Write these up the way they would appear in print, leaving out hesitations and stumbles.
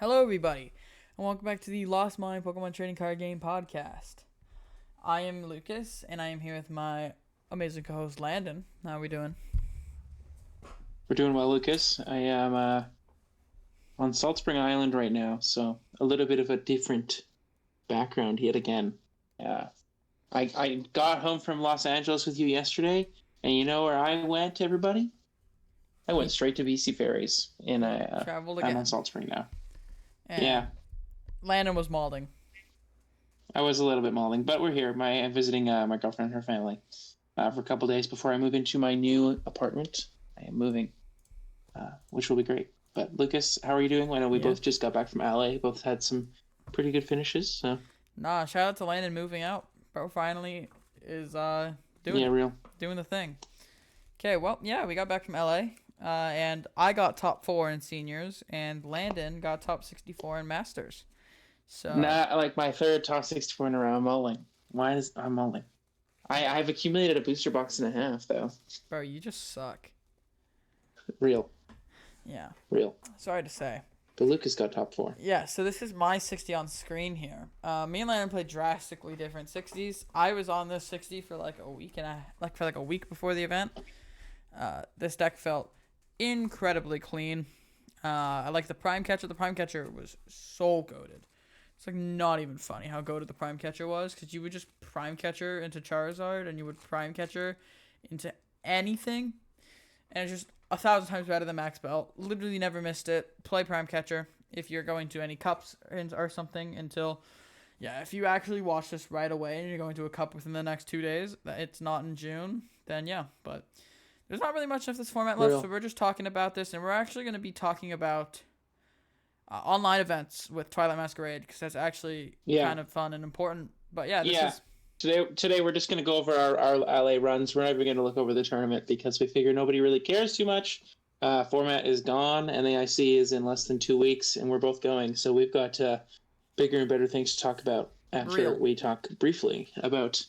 Hello, everybody, and welcome back to the Lost Mine Pokemon Trading Card Game podcast. I am Lucas, and I am here with my amazing co-host Landon. How are we doing? We're doing well, Lucas. I am on Salt Spring Island right now, so a little bit of a different background yet again. I got home from Los Angeles with you yesterday, and you know where I went, everybody? I went straight to BC Ferries, and Traveled I'm again. on Salt Spring now. And Yeah, Landon was malding. I was a little bit mauling, but we're here. I'm visiting my girlfriend and her family for a couple days before I move into my new apartment. I am moving, which will be great. But Lucas, how are you doing? I know we both just got back from LA. Both had some pretty good finishes. So Nah, shout out to Landon moving out. Bro finally is doing doing the thing. Okay, well, yeah, we got back from LA. And I got top 4 in seniors, and Landon got top 64 in masters. So not like my third top 64 in a row. I'm mulling. Why is I'm mulling? I've accumulated a booster box and a half though. bro, you just suck. Real, Yeah, real. sorry to say. But Lucas got top 4. Yeah, so this is my 60 on screen here. Me and Landon played drastically different 60s. I was on this 60 for like a week a week before the event. This deck felt incredibly clean. I like the Prime Catcher. The Prime Catcher was so goated. It's like not even funny how goated the Prime Catcher was, because you would just Prime Catcher into Charizard and you would Prime Catcher into anything, and it's just 1,000 times better than Max Belt. Literally never missed it. Play Prime Catcher if you're going to any cups or something until, yeah, if you actually watch this right away and you're going to a cup within the next 2 days, it's not in June, then yeah, but there's not really much of this format left, so we're just talking about this, and we're actually going to be talking about online events with Twilight Masquerade, because that's actually kind of fun and important. But yeah, this is... Today we're just going to go over our LA runs. We're not even going to look over the tournament because we figure nobody really cares too much. Format is gone, and the IC is in less than 2 weeks, and we're both going. So we've got bigger and better things to talk about after we talk briefly about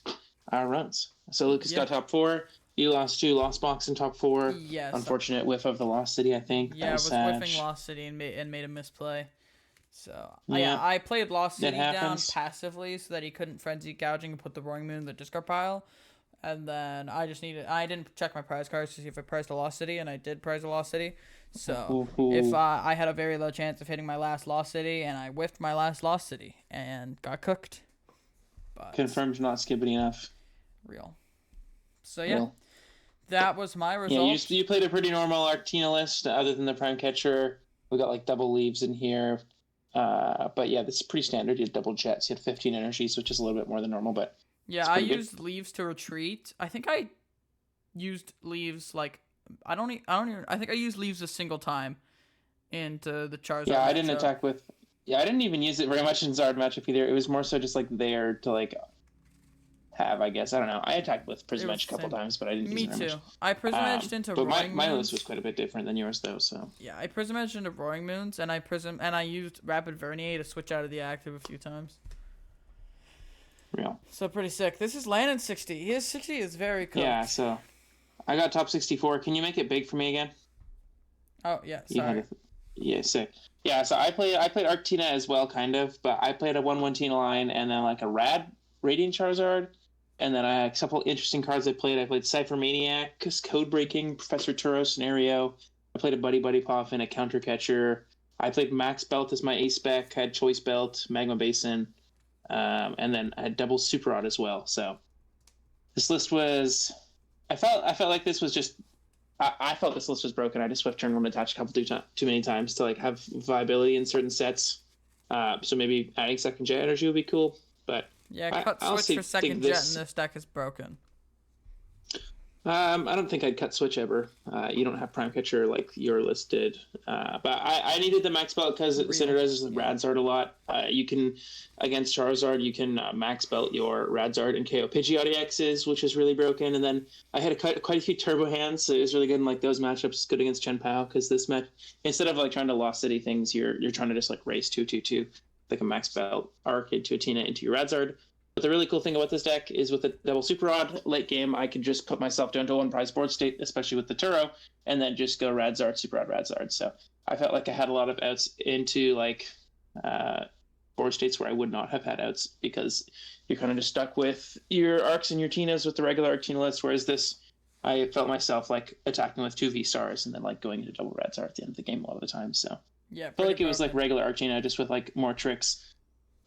our runs. So Lucas got top 4. You lost 2 Lost Box in top 4. Yes. Unfortunate whiff of the Lost City, I think. Yeah, I was whiffing Lost City and made a misplay. So I played Lost City down passively so that he couldn't Frenzy Gouging and put the Roaring Moon in the discard pile. And then I didn't check my prize cards to see if I prized a Lost City, and I did prize a Lost City. So if I had a very low chance of hitting my last Lost City, and I whiffed my last Lost City and got cooked. But confirmed not skibbity enough. Real. So yeah. That was my result. Yeah, you played a pretty normal Arctina list, other than the Prime Catcher. We got like double leaves in here. But yeah, this is pretty standard. You had double jets. You had 15 energies, which is a little bit more than normal, but yeah, I used leaves to retreat. I think I used leaves like I think I used leaves a single time into the Charizard. Yeah, I didn't attack with. Yeah, I didn't even use it very much in Zard matchup either. It was more so just like there to like have, I guess. I don't know. I attacked with Prism Edge a couple times, but I didn't use it very much. Me too. I Prism Edged into Roaring Moons. But my list was quite a bit different than yours, though, so... Yeah, I Prism Edged into Roaring Moons, and I used Rapid Vernier to switch out of the active a few times. Real. So pretty sick. This is Landon's 60. His 60 is very cool. Yeah, so... I got top 64. Can you make it big for me again? Oh, yeah, sorry. Yeah, sick. Yeah, so I played Arctina as well, kind of, but I played a 1/1 Tina line, and then like a Radiant Charizard. And then I had a couple interesting cards I played. I played Cypher Maniac, Code Breaking, Professor Turo Scenario. I played a Buddy Puff and a Counter Catcher. I played Max Belt as my ace spec, had Choice Belt, Magma Basin, and then I had double Super Rod as well. So this list was... I felt like this was just... I felt this list was broken. I just swift turn limit attached a couple too many times to like have viability in certain sets. So maybe adding second jet energy would be cool, but... Yeah, cut switch for second jet in this deck is broken. I don't think I'd cut switch ever. You don't have Prime Catcher like your list did. But I needed the Max Belt because it synergizes with Radzard a lot. You can, against Charizard, you can Max Belt your Radzard and KO Pidgeotto X's, which is really broken. And then I had quite a few Turbo Hands, so it was really good in like those matchups. It's good against Chen Pao because this match, instead of like trying to Lost City things, you're trying to just like race 2/2/2. Like a Max Belt Arcade to Atina into your Radzard. But the really cool thing about this deck is with the double Super Rod, late game, I could just put myself down to one prize board state, especially with the Turo, and then just go Radzard, Super Rod, Radzard. So I felt like I had a lot of outs into like board states where I would not have had outs, because you're kind of just stuck with your arcs and your Tinas with the regular Arctina list, whereas this, I felt myself like attacking with 2 V-stars and then like going into double Radzar at the end of the game a lot of the time. So Yeah, I feel like it was like regular Arctina, just with like more tricks.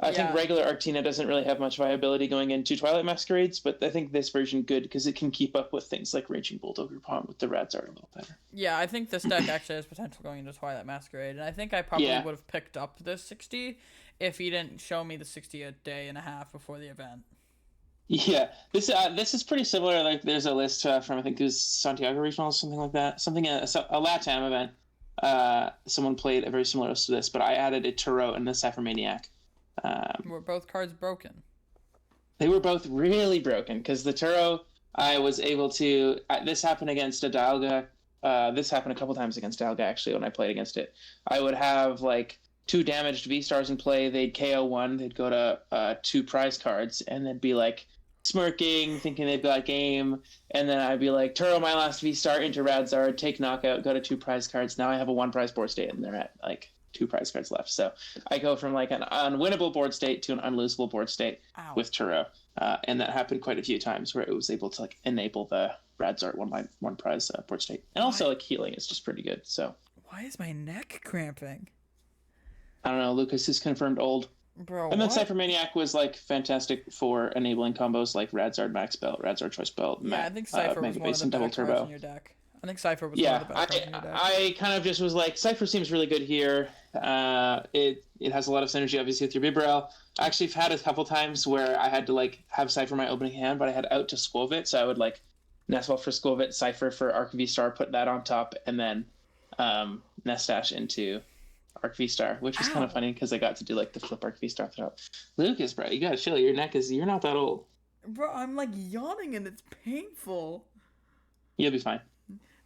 I think regular Arctina doesn't really have much viability going into Twilight Masquerades, but I think this version good because it can keep up with things like Raging Bolt Ogerpon with the Radzar a little better. Yeah, I think this deck actually has potential going into Twilight Masquerade, and I think I probably would have picked up this 60 if he didn't show me the 60 a day and a half before the event. Yeah, this is pretty similar. Like, there's a list from, I think it was Santiago Regional, something like that, something a LATAM event. Someone played a very similar list to this, but I added a Turo and the Cypher Maniac. Were both cards broken? They were both really broken, because the Turo, I was able to. This happened against a Dialga. This happened a couple times against Dialga, actually, when I played against it. I would have like 2 damaged V-stars in play. They'd KO 1. They'd go to 2 prize cards, and they'd be like smirking, thinking they've got game. And then I'd be like, Turo my last V-star into Radzard, take knockout, go to 2 prize cards. Now I have a 1 prize board state, and they're at like 2 prize cards left. So I go from like an unwinnable board state to an unlosable board state with Turo. And that happened quite a few times where it was able to like enable the Radzard 1 prize board state. And also like healing is just pretty good. So why is my neck cramping? I don't know. Lucas is confirmed old. Bro, and then Cypher Maniac was like fantastic for enabling combos like Radzard Max Belt, Radzard Choice Belt. I think Cypher was one of the better cards in your deck. I think Cypher was one of the better cards in your deck. I kind of just was like, Cypher seems really good here. It has a lot of synergy, obviously, with your Bibarel. I actually have had a couple times where I had to like have Cypher my opening hand, but I had out to Skwovet, so I would like Nestball for Skwovet, Cypher for Arc V-Star, put that on top, and then Nestash into Arc V-Star, which was kind of funny because I got to do like the flip Arc V-Star throughout. Lucas, bro, you gotta chill. You're not that old. Bro, I'm like yawning and it's painful. You'll be fine.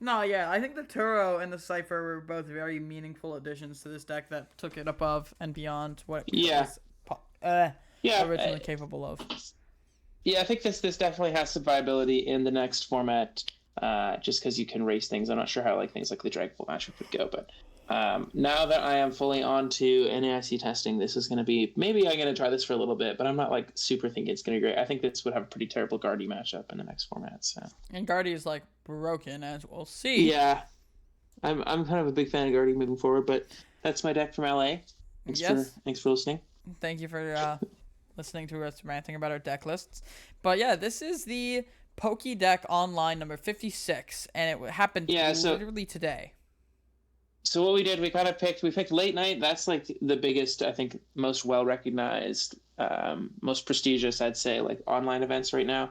No, yeah, I think the Turo and the Cypher were both very meaningful additions to this deck that took it above and beyond what it was originally capable of. Yeah, I think this definitely has some viability in the next format, just because you can race things. I'm not sure how like things like the Dragapult matchup would go, but now that I am fully on to NAIC testing, this is going to be, maybe I'm going to try this for a little bit, but I'm not like super thinking it's going to be great. I think this would have a pretty terrible Guardy matchup in the next format. So. And Guardy is like broken, as we'll see. Yeah, I'm kind of a big fan of Guardy moving forward, but that's my deck from LA. Thanks for listening. Thank you for listening to us ranting about our deck lists. But yeah, this is the Pokédeck Online number 56, and it happened literally today. So what we did, we picked Late Night. That's like the biggest, I think, most well-recognized, most prestigious, I'd say, like online events right now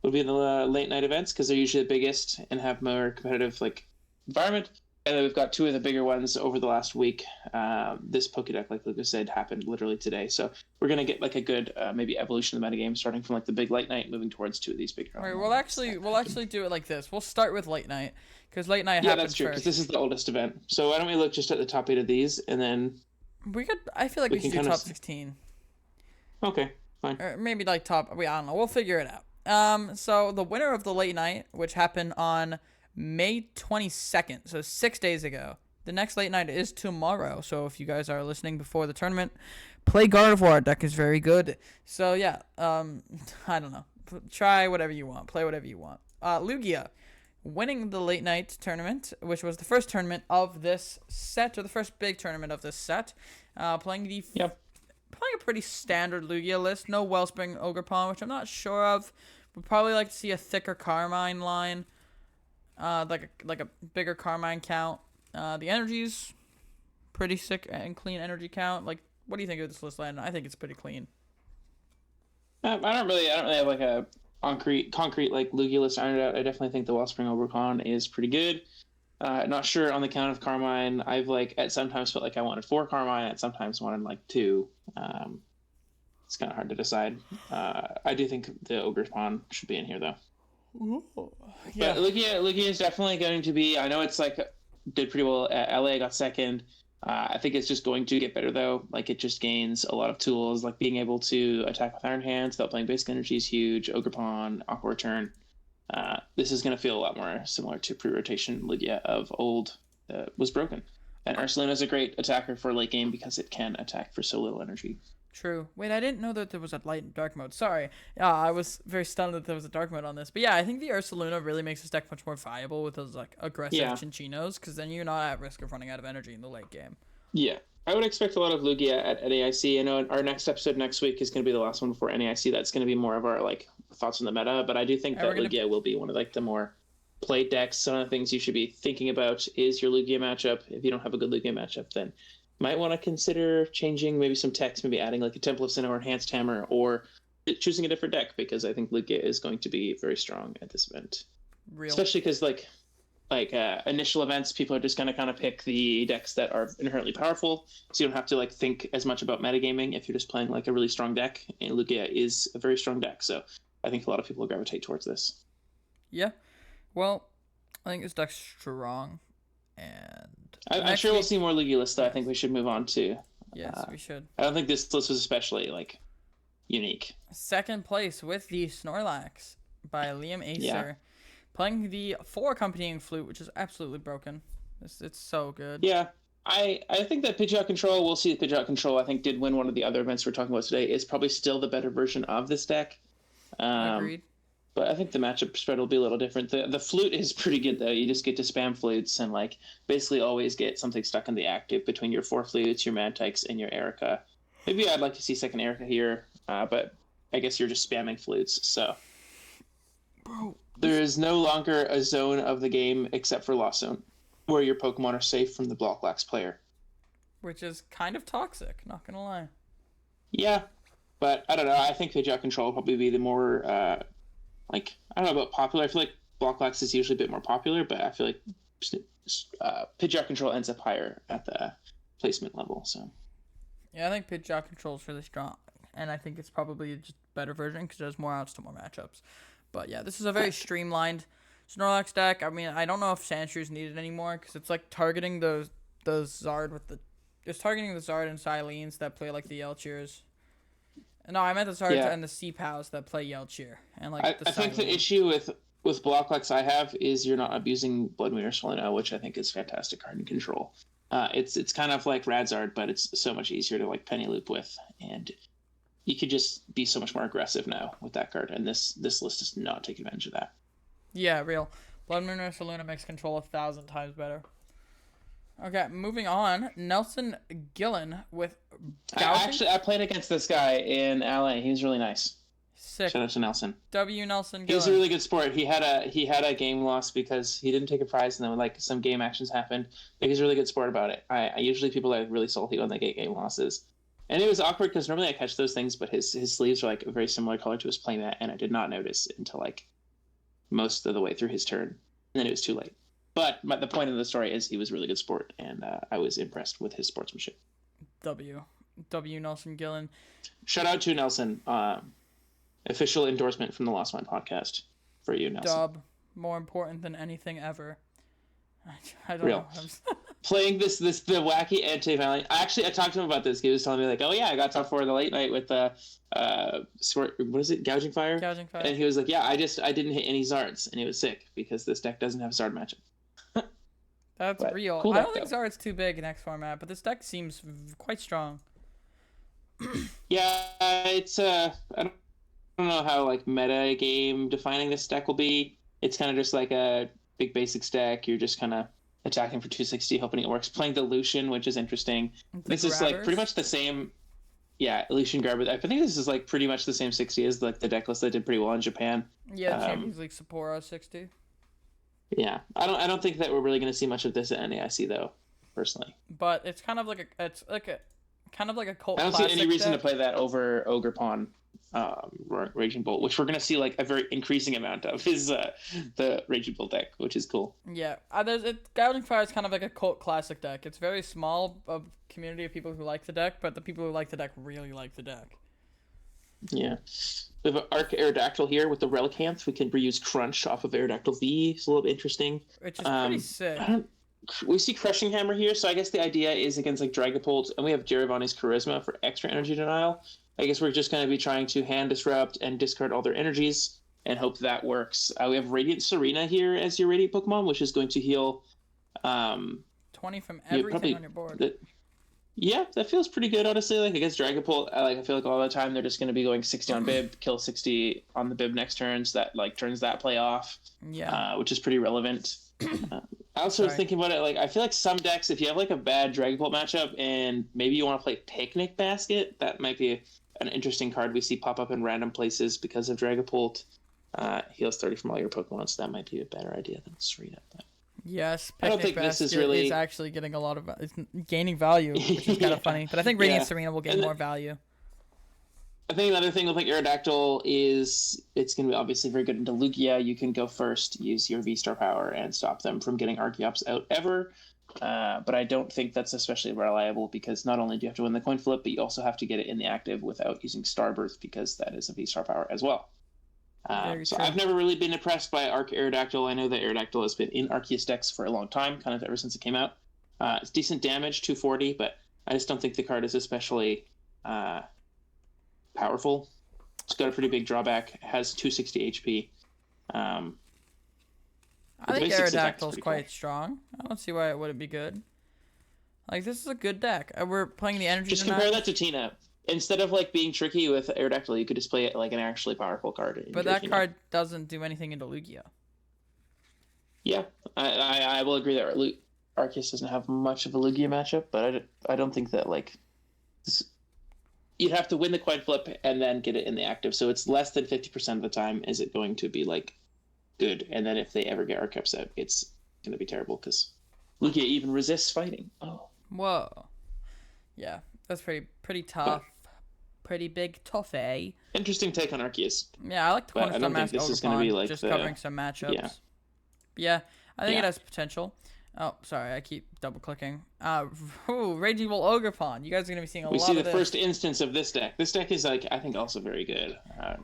would be the Late Night events, because they're usually the biggest and have more competitive like environment. And then we've got 2 of the bigger ones over the last week. This Pokédeck, like Lucas said, happened literally today. So we're going to get like a good maybe evolution of the metagame, starting from like the big Late Night, moving towards 2 of these bigger. All right, we'll actually do it like this. We'll start with Late Night, because Late Night happened first. Yeah, that's true, because this is the oldest event. So why don't we look just at the top 8 of these, and then... I feel like we should do top 16. Okay, fine. Or maybe like top... I don't know. We'll figure it out. So the winner of the Late Night, which happened on May 22nd, so 6 days ago. The next Late Night is tomorrow, so if you guys are listening before the tournament, play Gardevoir. Our deck is very good. So yeah, I don't know. Try whatever you want. Play whatever you want. Lugia, winning the Late Night tournament, which was the first tournament of this set, or the first big tournament of this set. Playing a pretty standard Lugia list. No Wellspring Ogerpon, which I'm not sure of. Would probably like to see a thicker Carmine line. Like a bigger Carmine count. The energy's pretty sick and clean energy count. Like, what do you think of this list, Landon? I think it's pretty clean. I don't really have like a concrete like Lugia list ironed out. I definitely think the Wellspring Ogerpon is pretty good. Not sure on the count of Carmine. I've like at sometimes felt like I wanted 4 Carmine. At sometimes wanted like 2. It's kind of hard to decide. I do think the Ogerpon should be in here though. Ooh, yeah. But Lugia is definitely going to be. I know it's like did pretty well at LA, got second. I think it's just going to get better though. Like it just gains a lot of tools, like being able to attack with Iron Hands without playing basic energy is huge. Ogerpon, Aqua Return. This is going to feel a lot more similar to pre-rotation Lugia of old was broken. And Ursaluna is a great attacker for late game because it can attack for so little energy. True. Wait, I didn't know that there was a light and dark mode. Sorry. I was very stunned that there was a dark mode on this. But yeah, I think the Ursaluna really makes this deck much more viable with those like aggressive Chinchinos, because then you're not at risk of running out of energy in the late game. Yeah. I would expect a lot of Lugia at NAIC. I know our next episode next week is going to be the last one before NAIC. That's going to be more of our like thoughts on the meta. But I do think that Lugia will be one of like the more played decks. Some of the things you should be thinking about is your Lugia matchup. If you don't have a good Lugia matchup, then might want to consider changing maybe some text, maybe adding like a Temple of Sin or Enhanced Hammer, or choosing a different deck, because I think Lugia is going to be very strong at this event. Especially because like initial events, people are just going to kind of pick the decks that are inherently powerful, so you don't have to like think as much about metagaming if you're just playing like a really strong deck, and Lugia is a very strong deck, so I think a lot of people will gravitate towards this. Yeah. Well, I think this deck's strong, and I'm sure we'll see more Lugia lists, though. I think we should move on to. Yes, we should. I don't think this list was especially like unique. Second place with the Snorlax by Liam Acer, playing the 4 accompanying flute, which is absolutely broken. It's so good. Yeah, I think that Pidgeot Control, we'll see. Pidgeot Control, I think, did win one of the other events we're talking about today. Is probably still the better version of this deck. Agreed. But I think the matchup spread will be a little different. The flute is pretty good, though. You just get to spam flutes and like basically always get something stuck in the active between your 4 flutes, your Mantikes, and your Erica. Maybe I'd like to see second Erica here, but I guess you're just spamming flutes. So there is no longer a zone of the game except for Lost Zone, where your Pokemon are safe from the Block-Lax player. Which is kind of toxic, not gonna lie. Yeah, but I don't know. I think Pidgeot Control will probably be the more... like, I don't know about popular. I feel like Block-Lax is usually a bit more popular, but I feel like Pidgeot Control ends up higher at the placement level. So, yeah, I think Pidgeot Control is really strong, and I think it's probably just a better version because there's more outs to more matchups. But yeah, this is a very streamlined Snorlax deck. I mean, I don't know if Sandshrew is needed anymore because it's like targeting the Zard with the... It's targeting the Zard and Silenes that play like the Yelchirs. No, I meant the Zards and the Sea-Pows that play Yelchir. And like I think the issue with Block-Lax I have is you're not abusing Blood Moon or Soleno, which I think is fantastic card and control. It's kind of like Radzard, but it's so much easier to like penny loop with, and you could just be so much more aggressive now with that card, and this list does not take advantage of that. Yeah, real. Blood Moon or Soleno makes control 1,000 times better. Okay, moving on. Nelson Gillen with... I played against this guy in LA. He was really nice. Sick. Shout out to Nelson. Nelson Gillen. He was a really good sport. He had a game loss because he didn't take a prize, and then like some game actions happened. But he's a really good sport about it. I usually people are really salty when they get game losses. And it was awkward because normally I catch those things, but his sleeves are like a very similar color to his playmat, and I did not notice until like most of the way through his turn. And then it was too late. But the point of the story is he was a really good sport, and I was impressed with his sportsmanship. W. Nelson Gillen. Shout out to Nelson. Official endorsement from the Lost Mine podcast for you, Nelson. Dub. More important than anything ever. I don't Real. know. Playing the wacky anti-valiant. I talked to him about this. He was telling me like, oh yeah, I got top 4 in the late night with what is it? Gouging Fire? Gouging Fire. And he was like, yeah, I didn't hit any Zards, and he was sick because this deck doesn't have Zard matchup. That's real. Cool, I don't think Zard's too big in X format, but this deck seems quite strong. Yeah, it's I don't know how like meta game defining this deck will be. It's kind of just like a big basics deck. You're just kind of attacking for 260, hoping it works. Playing the Lucian, which is interesting. This is like pretty much the same. Yeah, Lucian Garber. I think this is like pretty much the same 60 as like the deck list that did pretty well in Japan. Yeah, Champions League Sapporo 60. Yeah, I don't think that we're really going to see much of this at NAIC though, personally. But it's kind of like a cult. I don't see any reason to play that over Ogre Pawn, Raging Bolt, which we're going to see like a very increasing amount of is the Raging Bolt deck, which is cool. Yeah, Gouging Fire is kind of like a cult classic deck. It's very small of community of people who like the deck, but the people who like the deck really like the deck. Yeah. We have an Arc Aerodactyl here with the Relicanth. We can reuse Crunch off of Aerodactyl V. It's a little bit interesting. Which is pretty sick. We see Crushing Hammer here, so I guess the idea is against like Dragapult, and we have Giovanni's Charisma for extra energy denial. I guess we're just going to be trying to hand disrupt and discard all their energies and hope that works. We have Radiant Serena here as your Radiant Pokemon, which is going to heal 20 from you everything probably on your board. yeah, that feels pretty good, honestly. Like against Dragapult, I feel like all the time they're just going to be going 60 on Bib, kill 60 on the Bib next turns. That like turns that play off, which is pretty relevant. I also was thinking about it. Like I feel like some decks, if you have like a bad Dragapult matchup and maybe you want to play Picnic Basket, that might be an interesting card we see pop up in random places because of Dragapult. Heals 30 from all your Pokemon, so that might be a better idea than Serena. But yes, I don't think this is really actually getting a lot of it's gaining value, which is kind of funny. But I think Radiant Serena will gain more value. I think another thing with like Aerodactyl is it's going to be obviously very good into Lugia. You can go first, use your V-Star power, and stop them from getting Archeops out ever. But I don't think that's especially reliable because not only do you have to win the coin flip, but you also have to get it in the active without using Starburst because that is a V-Star power as well. So I've never really been impressed by Arc Aerodactyl. I know that Aerodactyl has been in Arceus decks for a long time, kind of ever since it came out. It's decent damage, 240, but I just don't think the card is especially powerful. It's got a pretty big drawback. It has 260 HP. I think Aerodactyl's quite strong. I don't see why it wouldn't be good. Like, this is a good deck. We're playing the energy. Just compare that to Tina. Instead of like being tricky with Aerodactyl, you could just play it like an actually powerful card. But that card doesn't do anything into Lugia. Yeah, I will agree that Arceus doesn't have much of a Lugia matchup, but I don't think that like you'd have to win the coin flip and then get it in the active. So it's less than 50% of the time is it going to be like good, and then if they ever get Arceus out, it's going to be terrible because Lugia even resists fighting. Oh, whoa, yeah, that's pretty tough. Pretty big toffee. Interesting take on Arceus. Yeah, I like the Cornerstone Mask this is going to be like just covering some matchups. Yeah, I think it has potential. Oh, sorry, I keep double clicking. Raging Bull Ogerpon. You guys are going to be seeing a lot of this. We see the first instance of this deck. This deck is like I think also very good.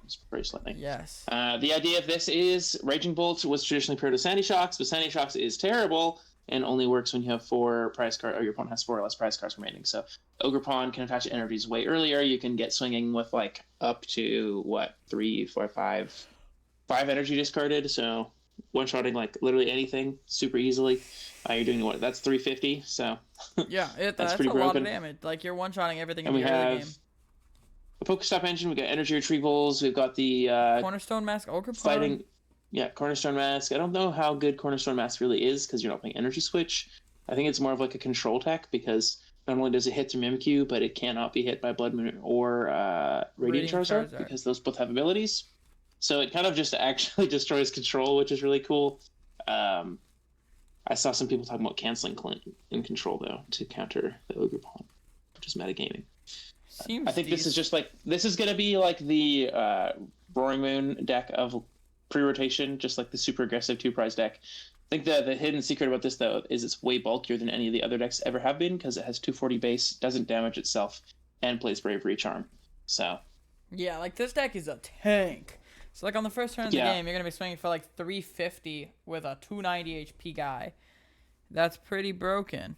It's very slightly. Yes. The idea of this is Raging Bolt was traditionally paired with Sandy Shocks, but Sandy Shocks is terrible and only works when you have 4 prize cards, or your opponent has 4 or less prize cards remaining. So Ogerpon can attach energies way earlier. You can get swinging with like up to 3, 4, 5 energy discarded. So one-shotting like literally anything super easily. You're doing that's 350. So yeah, that's pretty broken. A lot of damage. Like you're one-shotting everything in the early game. A Pokestop engine. We got energy retrievals. We've got the Cornerstone Mask Ogerpon. Fighting. Yeah, Cornerstone Mask. I don't know how good Cornerstone Mask really is because you're not playing Energy Switch. I think it's more of like a control tech because not only does it hit through Mimikyu, but it cannot be hit by Blood Moon or Radiant Charizard because those both have abilities. So it kind of just actually destroys control, which is really cool. I saw some people talking about canceling in control, though, to counter the Ogerpon, which is metagaming. I think this is going to be like the Roaring Moon deck of pre-rotation, just like the super aggressive 2-prize deck. I think the hidden secret about this, though, is it's way bulkier than any of the other decks ever have been because it has 240 base, doesn't damage itself, and plays Bravery Charm. So yeah, like this deck is a tank. So like on the first turn of the game, you're going to be swinging for like 350 with a 290 HP guy. That's pretty broken.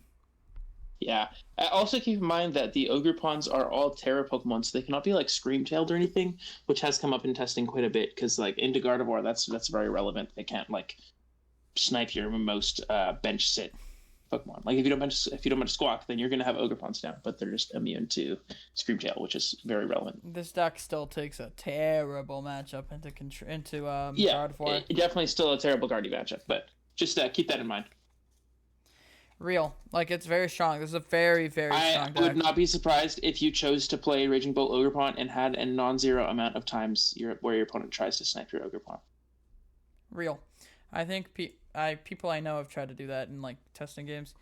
Yeah. Also keep in mind that the Ogerpons are all Terra Pokemon, so they cannot be like Scream-tailed or anything, which has come up in testing quite a bit because like into Gardevoir, that's very relevant. They can't like snipe your most bench sit Pokemon. Like if you don't bench Squawk, then you're gonna have Ogerpons down, but they're just immune to Scream-tail, which is very relevant. This deck still takes a terrible matchup into Gardevoir. Definitely still a terrible Guardy matchup, but just keep that in mind. Real. Like, it's very strong. This is a very, very strong deck. I would not be surprised if you chose to play Raging Bolt Ogerpon and had a non-zero amount of times where your opponent tries to snipe your Ogerpon. Real. I think people I know have tried to do that in, like, testing games.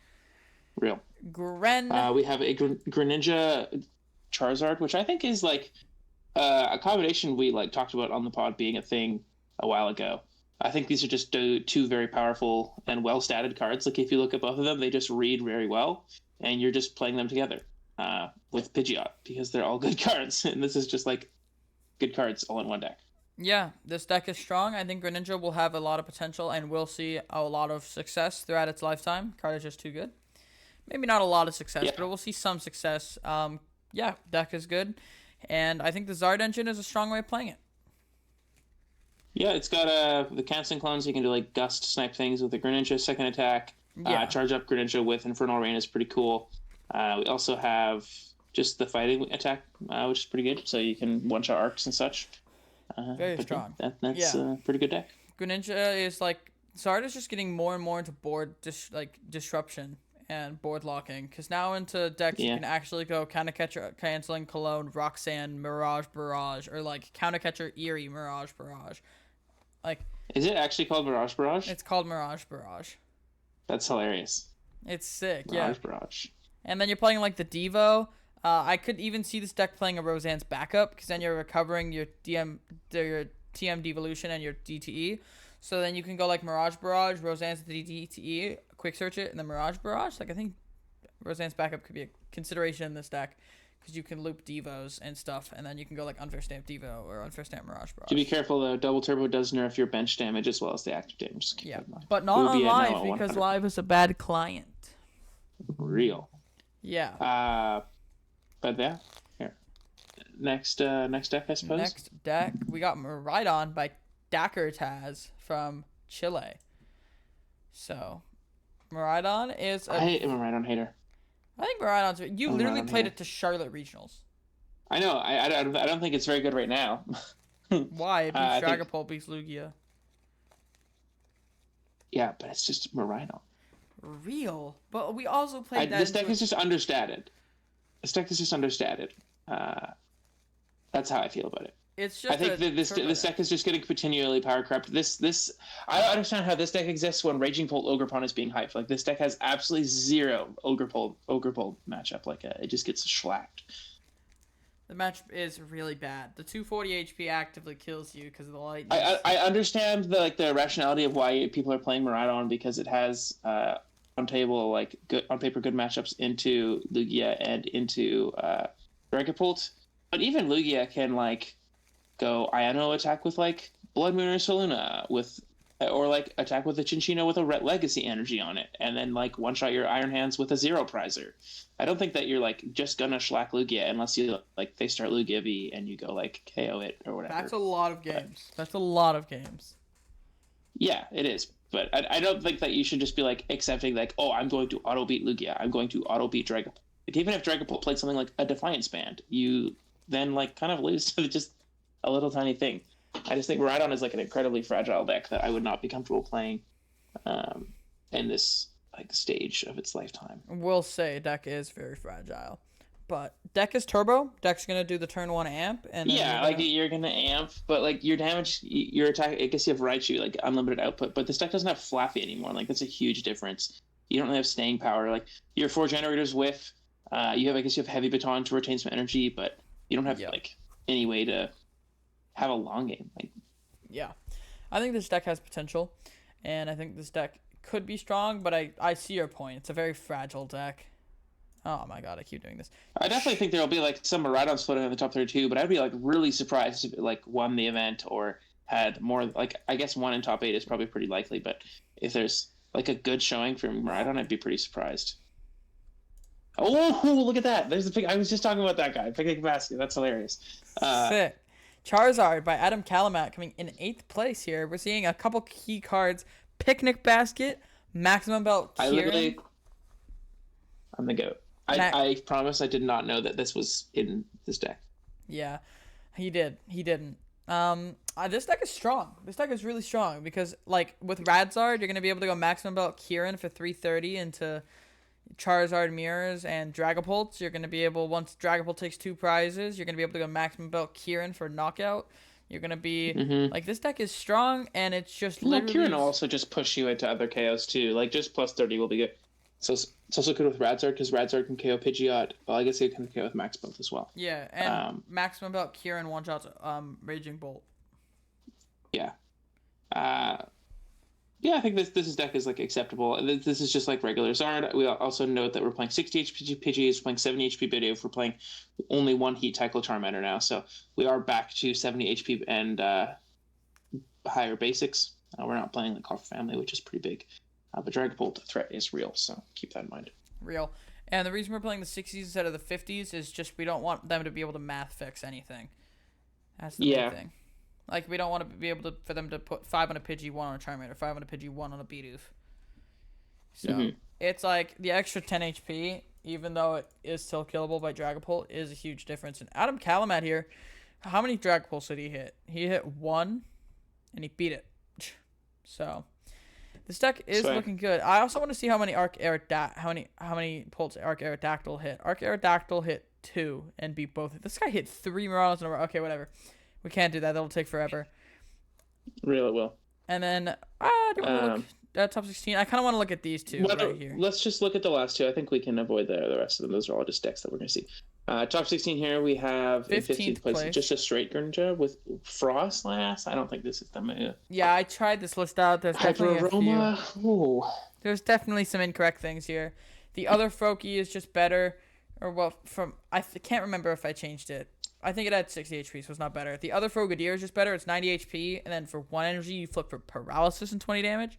Real. We have a Greninja Charizard, which I think is, like, a combination we, like, talked about on the pod being a thing a while ago. I think these are just 2 very powerful and well-statted cards. Like, if you look at both of them, they just read very well, and you're just playing them together with Pidgeot, because they're all good cards, and this is just, like, good cards all in one deck. Yeah, this deck is strong. I think Greninja will have a lot of potential, and we'll see a lot of success throughout its lifetime. Card is just too good. Maybe not a lot of success, but we'll see some success. Deck is good, and I think the Zard engine is a strong way of playing it. Yeah, it's got the canceling clones. You can do like gust snipe things with the Greninja second attack. Yeah. Charge up Greninja with Infernal Rain is pretty cool. We also have just the fighting attack, which is pretty good. So you can one-shot arcs and such. Very strong. Yeah, that's a pretty good deck. Greninja is like Zard is just getting more and more into board disruption and board locking, because now into decks you can actually go Countercatcher, Canceling, Cologne, Roxanne, Mirage Barrage, or like Countercatcher, Eerie, Mirage Barrage. Like, is it actually called Mirage Barrage? It's called Mirage Barrage. That's hilarious. It's sick, Mirage Barrage. And then you're playing like the Devo. I could even see this deck playing a Roseanne's backup, because then you're recovering your TM Devolution and your DTE. So then you can go like Mirage Barrage, Roseanne's the DTE, quick search it, and then Mirage Barrage. Like, I think Roseanne's backup could be a consideration in this deck, because you can loop Devos and stuff, and then you can go like Unfair Stamp Devo or Unfair Stamp Mirage Barrage. To be careful though, Double Turbo does nerf your bench damage as well as the active damage. Yeah, but not on live, because live is a bad client. Real. Yeah. But yeah, here. Next deck, I suppose. Next deck, we got Miraidon by Dakar Taz from Chile. So, Miraidon is I am a Miraidon hater. I think Miraidon's... You literally played it to Charlotte Regionals. I know. I don't think it's very good right now. Why? It beats Dragapult, beats Lugia. Yeah, but it's just Miraidon. Real? But we also played that... This deck is just understated. This deck is just understated. That's how I feel about it. It's just I think this deck is just getting continually power crept. I don't understand how this deck exists when Raging Bolt Ogerpon is being hyped. Like, this deck has absolutely zero Ogerpon matchup. Like, it just gets shellacked. The matchup is really bad. The 240 HP actively kills you because of the lightning. I understand the rationality of why people are playing Miraidon, because it has on paper good matchups into Lugia and into Dragapult. But even Lugia can go Iono attack with Blood Moon or Saluna or attack with a Chinchino with a Red Legacy energy on it, and then one shot your Iron Hands with a Zero Prizer. I don't think that you're just gonna shellac Lugia unless you they start Lugia V and you go KO it or whatever. That's a lot of games. That's a lot of games. Yeah, it is. But I don't think that you should just be accepting oh, I'm going to auto beat Lugia, I'm going to auto beat Dragapult. Even if Dragapult played something like a Defiance Band, you then kind of lose to just a little tiny thing. I just think Miraidon is an incredibly fragile deck that I would not be comfortable playing in this stage of its lifetime. We'll say deck is very fragile, but deck is turbo. Deck's gonna do the turn 1 amp, and you're gonna amp, but your damage, your attack. I guess you have Raichu unlimited output, but this deck doesn't have Flappy anymore. That's a huge difference. You don't really have staying power. Your 4 generators whiff. You have Heavy Baton to retain some energy, but you don't have any way to have a long game. Yeah, I think this deck has potential, and I think this deck could be strong, but I see your point. It's a very fragile deck. Oh my god, I keep doing this. I definitely think there'll be some Miraidons floating in the top 32, but I'd be really surprised if it won the event or had more. I guess 1 in top 8 is probably pretty likely, but if there's a good showing from Miraidon, I'd be pretty surprised. Oh, look at that! There's the pick. I was just talking about that guy. Picnic Basket. That's hilarious. Sick. Charizard by Adam Kalamat coming in 8th place here. We're seeing a couple key cards. Picnic Basket, Maximum Belt Kieran. I'm the GOAT. I promise I did not know that this was in this deck. Yeah, he did. He didn't. This deck is strong. This deck is really strong because, with Radzard, you're going to be able to go Maximum Belt Kieran for 330 into Charizard Mirrors and Dragapult. You're going to be able, once Dragapult takes 2 prizes, you're going to be able to go Maximum Belt Kieran for knockout. You're going to be, this deck is strong, and it's just literally... Kieran will also just push you into other KOs, too. Just plus 30 will be good. So it's also good with Radzard, because Radzard can KO Pidgeot. Well, I guess it can KO with Max Belt as well. Yeah, and Maximum Belt Kieran one-shots Raging Bolt. Yeah. Yeah, I think this deck is acceptable. This is just regular Zard. We also note that we're playing 60 HP Pidgeys, we're playing 70 HP Bidoof, we're playing only 1 Heat Tackle Charmander now, so we are back to 70 HP and higher basics. We're not playing Coffer Family, which is pretty big. But Dragapult threat is real, so keep that in mind. Real. And the reason we're playing the 60s instead of the 50s is just we don't want them to be able to math fix anything. That's the big thing. We don't want to be able for them to put 5 on a Pidgey, 1 on a Charmander, 5 on a Pidgey, 1 on a Bidoof. So it's like the extra 10 HP, even though it is still killable by Dragapult, is a huge difference. And Adam Calumet here, how many Dragapults did he hit? He hit 1, and he beat it. So this deck is looking good. I also want to see how many how many Pults Arc Aerodactyl hit. Arc Aerodactyl hit 2 and beat both. This guy hit 3 Marauders in a row. Okay, whatever. We can't do that. That'll take forever. Really will. And then, do you want to look at top 16? I kind of want to look at these two right here. Let's just look at the last 2. I think we can avoid the rest of them. Those are all just decks that we're going to see. Top 16 here, we have 15th place. Just a straight Greninja with Frost last. I don't think this is the move. Yeah, I tried this list out. There's definitely a few. Ooh. There's definitely some incorrect things here. The other Froakie is just better. Or, well, I can't remember if I changed it. I think it had 60 HP, so it's not better. The other Frogadier is just better. It's 90 HP, and then for 1 energy, you flip for Paralysis and 20 damage.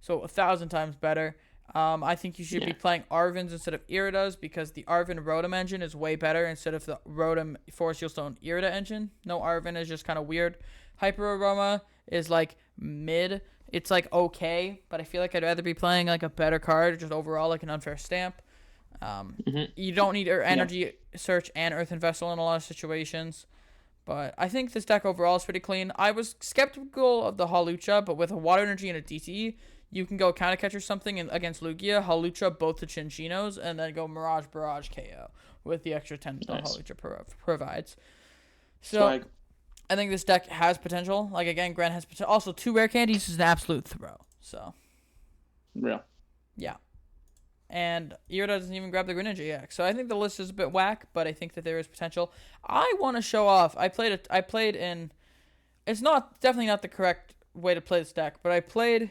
So 1,000 times better. I think you should be playing Arvins instead of Iridas, because the Arvin Rotom engine is way better instead of the Rotom Forest Shield Stone Irida engine. No, Arvin is just kind of weird. Hyper Aroma is like mid. It's like okay, but I feel like I'd rather be playing like a better card, just overall like an Unfair Stamp. You don't need Energy Search and Earthen Vessel in a lot of situations, but I think this deck overall is pretty clean. I was skeptical of the Hawlucha, but with a Water Energy and a DTE, you can go Counter Catch or something against Lugia, Hawlucha both the Chinchinos, and then go Mirage Barrage KO with the extra 10 that Hawlucha provides. So I think this deck has potential. Like, again, Gren has potential. Also, 2 Rare Candies is an absolute throw. So, real. Yeah. And Irida doesn't even grab the Greninja EX. So I think the list is a bit whack, but I think that there is potential. I want to show off. I played in. It's definitely not the correct way to play this deck, but I played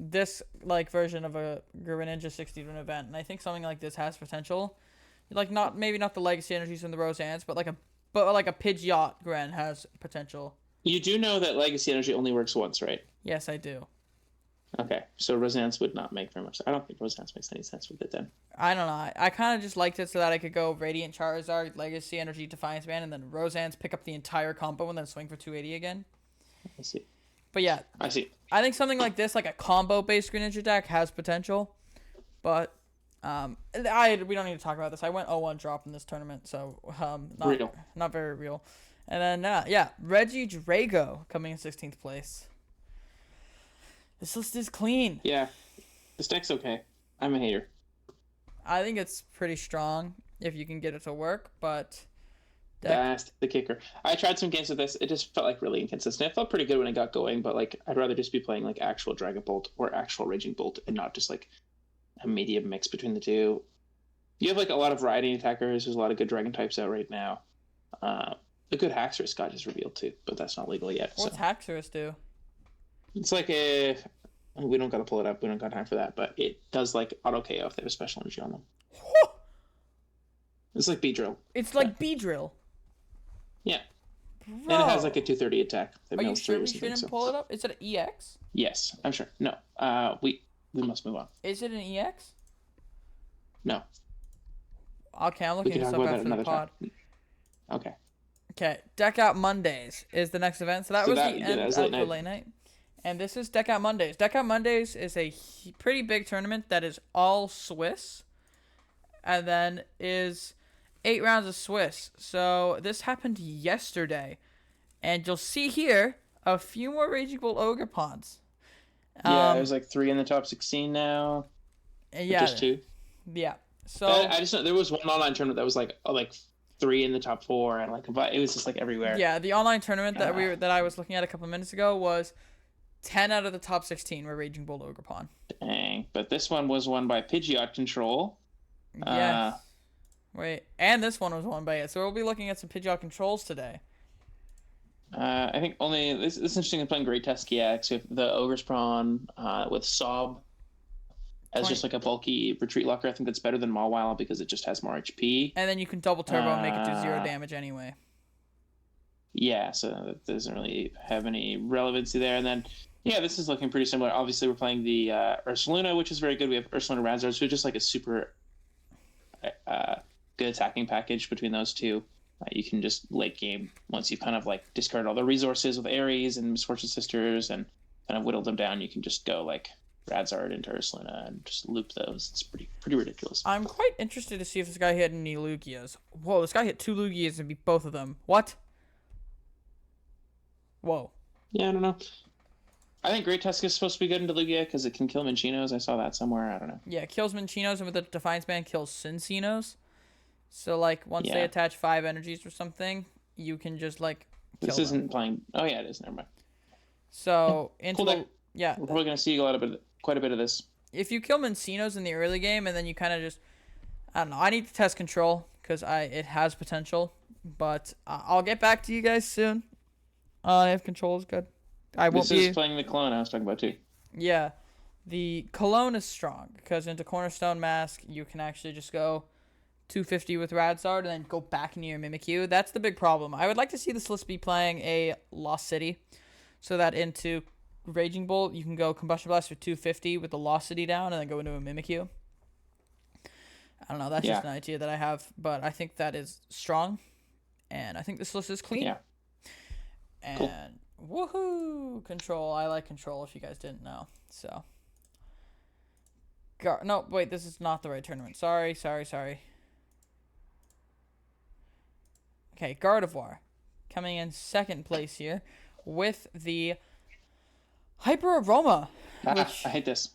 this like version of a Greninja 60 to an event, and I think something like this has potential. Like maybe not the Legacy Energies and the Roseannes, but like a Pidgeot Gren has potential. You do know that Legacy Energy only works once, right? Yes, I do. Okay, so Roseanne's would not make very much sense. I don't think Roseanne's makes any sense with it then. I don't know. I kind of just liked it so that I could go Radiant Charizard, Legacy Energy, Defiance Band, and then Roseanne's pick up the entire combo and then swing for 280 again. I see. But yeah. I see. I think something like this, like a combo-based Greninja deck, has potential. But we don't need to talk about this. I went 0-1 drop in this tournament, so not very real. And then, Reggie Drago coming in 16th place. This list is clean. Yeah. This deck's okay. I'm a hater. I think it's pretty strong if you can get it to work, but... That's the kicker. I tried some games with this. It just felt like really inconsistent. It felt pretty good when it got going, but like I'd rather just be playing like actual Dragon Bolt or actual Raging Bolt and not just like a medium mix between the two. You have like a lot of variety attackers. There's a lot of good Dragon types out right now. A good Haxorus got just revealed too, but that's not legal yet. What's Haxorus do? It's like we don't got to pull it up. We don't got time for that, but it does like auto KO if they have a special energy on them. It's like Beedrill. It's like Beedrill. Yeah. Bro. And it has like a 230 attack. Are you sure we shouldn't pull it up? Is it an EX? Yes, I'm sure. No. We must move on. Is it an EX? No. Okay, I'm looking this up after the pod. Okay. Okay, Deck Out Mondays is the next event. So that was the end of the late night. And this is Deck Out Mondays. Deck Out Mondays is a pretty big tournament that is all Swiss. And then is 8 rounds of Swiss. So this happened yesterday. And you'll see here a few more Raging Bull Ogerpons. There's like 3 in the top 16 now. Yeah. Just 2. Yeah. So I just know there was one online tournament that was like 3 in the top 4 and it was just like everywhere. Yeah, the online tournament that I was looking at a couple of minutes ago was 10 out of the top 16 were Raging Bull Ogerpon. Dang, but this one was won by Pidgeot Control. Yes. Wait, and this one was won by it. So we'll be looking at some Pidgeot Controls today. I think only this is interesting. Playing Great Tusk EX with the Ogre's Prawn with Sob as just like a bulky retreat locker. I think that's better than Mawile because it just has more HP. And then you can double turbo and make it do 0 damage anyway. Yeah, so that doesn't really have any relevancy there. And then, this is looking pretty similar. Obviously, we're playing the Ursaluna, which is very good. We have Ursaluna Razards, which is just like a super good attacking package between those two. You can just late game, once you've kind of like discarded all the resources with Ares and Misfortune Sisters and kind of whittled them down, you can just go like Radzard into Ursulina and just loop those. It's pretty ridiculous. I'm quite interested to see if this guy hit any Lugias. Whoa, this guy hit 2 Lugias and beat both of them. What? Whoa. Yeah, I don't know. I think Great Tusk is supposed to be good into Lugia because it can kill Minchinos. I saw that somewhere. I don't know. Yeah, it kills Minchinos, and with the Defiance Band, kills Cincinnos. So, like, once they Yeah. attach 5 energies or something, you can just, like, kill This them. isn't playing. Oh, yeah, it is. Never mind. So, into Cool the... deck. Yeah. We're probably going to see quite a bit of this. If you kill Minchinos in the early game, and then you kind of just... I don't know. I need to test control, because it has potential. But I'll get back to you guys soon. If control is good. This is playing the clone I was talking about, too. Yeah. The Cologne is strong, because into Cornerstone Mask, you can actually just go 250 with Radzard and then go back into your Mimikyu. That's the big problem. I would like to see this list be playing a Lost City, so that into Raging Bolt, you can go Combustion Blast for 250 with the Lost City down and then go into a Mimikyu. I don't know. That's just an idea that I have, but I think that is strong, and I think this list is clean. Yeah. And cool. Woohoo! Control. I like control, if you guys didn't know. So. No, wait, this is not the right tournament. Sorry. Okay, Gardevoir. Coming in second place here with the Hyper Aroma. Which, I hate this.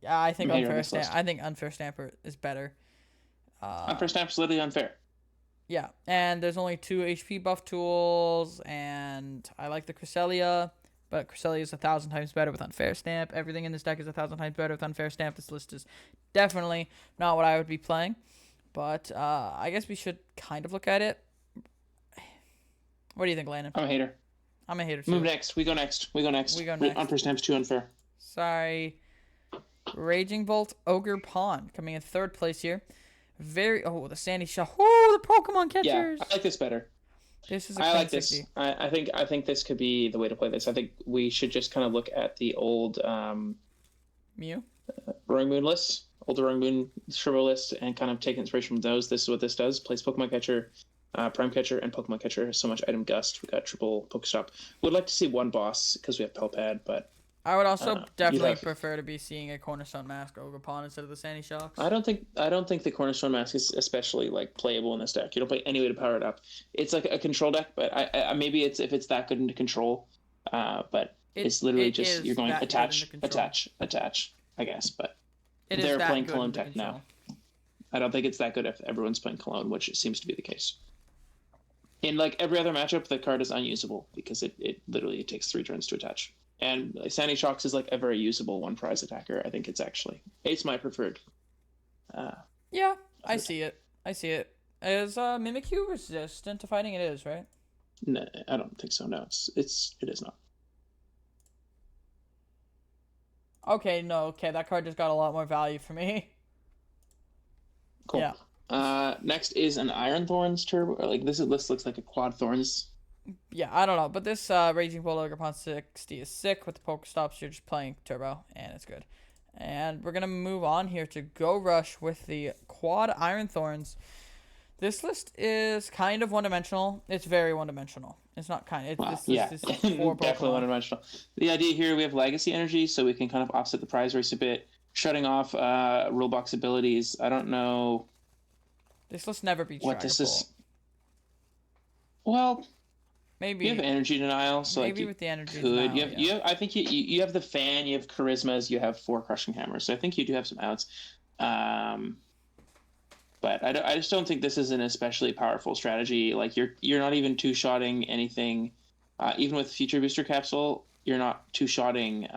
Yeah, I think Unfair Stamper is better. Unfair Stamper is literally unfair. Yeah, and there's only 2 HP buff tools, and I like the Cresselia, but Cresselia is 1,000 times better with Unfair Stamp. Everything in this deck is 1,000 times better with Unfair Stamp. This list is definitely not what I would be playing, but I guess we should kind of look at it. What do you think, Landon? I'm a hater. I'm a hater too. Move next. We go next. Unfair Stamp's too unfair. Sorry. Raging Bolt, Ogre Pond coming in third place here. The Sandy Shell. Oh, the Pokemon catchers. Yeah, I like this better. This is I like this. I think this could be the way to play this. I think we should just kind of look at the old Mew? Roaring Moon list, old Roaring Moon Turbo list, and kind of take inspiration from those. This is what this does. Plays Pokemon Catcher, Prime Catcher, and Pokemon Catcher. So much item gust. We got triple Pokestop. Would like to see one boss because we have Pelpad, but I would also definitely prefer to be seeing a Cornerstone Mask Ogre instead of the Sandy Shocks. I don't think the Cornerstone Mask is especially like playable in this deck. You don't play any way to power it up. It's like a control deck, but I maybe it's if it's that good into control. But it's literally just you're going attach. I guess, but they're playing Cologne tech now. I don't think it's that good if everyone's playing Cologne, which seems to be the case. In like every other matchup, the card is unusable because it literally takes 3 turns to attach. And like, Sandy Shocks is like a very usable one prize attacker. I think it's my preferred. Yeah, I see it. Is Mimikyu resistant to fighting? It is, right? No, I don't think so. No, it is not. Okay, that card just got a lot more value for me. Cool. Yeah. Next is an Iron Thorns turbo. Like this looks like a Quad Thorns. Yeah, I don't know, but this Raging Bolt Ogre Pond 60 is sick. With the Pokestops, you're just playing Turbo, and it's good. And we're going to move on here to Go Rush with the Quad Iron Thorns. This list is kind of one-dimensional. It's very one-dimensional. It's not kind of... This is 4 definitely one-dimensional. The idea here, we have Legacy Energy, so we can kind of offset the prize race a bit. Shutting off Rulebox abilities. I don't know... This list never beats what this is. Well... Maybe you have energy denial, so maybe like with the energy could denial, you have I think you have the fan, you have charismas, you have 4 crushing hammers, so I think you do have some outs. But I just don't think this is an especially powerful strategy. Like you're not even 2-shotting anything, even with Future Booster Capsule, you're not 2-shotting